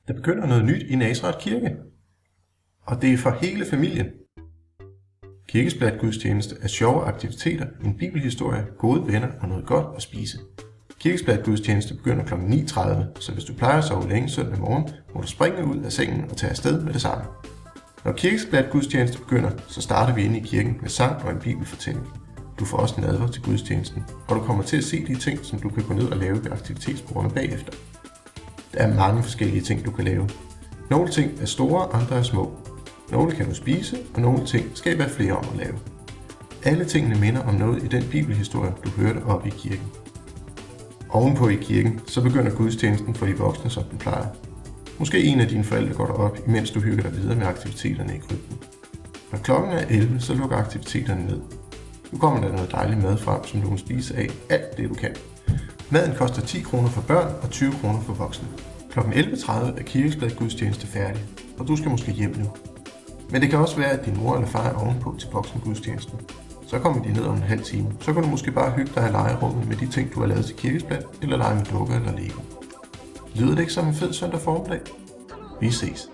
Der begynder noget nyt i Nazareth Kirke, og det er for hele familien. Kirkesplatgudstjeneste er sjove aktiviteter, en bibelhistorie, gode venner og noget godt at spise. Kirkesplatgudstjeneste begynder kl. 9.30, så hvis du plejer at sove længe søndag morgen, må du springe ud af sengen og tage afsted med det samme. Når kirkesplatgudstjeneste begynder, så starter vi inde i kirken med sang og en bibelfortælling. Du får også nadver til gudstjenesten, og du kommer til at se de ting, som du kan gå ned og lave ved aktivitetsbordene bagefter. Der er mange forskellige ting, du kan lave. Nogle ting er store, andre er små. Nogle kan du spise, og nogle ting skal I være flere om at lave. Alle tingene minder om noget i den bibelhistorie, du hørte op i kirken. Ovenpå i kirken, så begynder gudstjenesten for de voksne, som den plejer. Måske en af dine forældre går derop, imens du hygger dig videre med aktiviteterne i krypten. Når klokken er 11, så lukker aktiviteterne ned. Nu kommer der noget dejligt mad frem, som du kan spise af alt det du kan. Maden koster 10 kroner for børn og 20 kroner for voksne. Klokken 11.30 er kirkesplatgudstjeneste færdig, og du skal måske hjem nu. Men det kan også være, at din mor eller far er ovenpå til voksengudstjenesten. Så kommer de ned om en halv time. Så kan du måske bare hygge dig i legerummet med de ting, du har lavet til kirkesplat, eller lege med dukker eller Lego. Lyder det ikke som en fed søndag formiddag? Vi ses.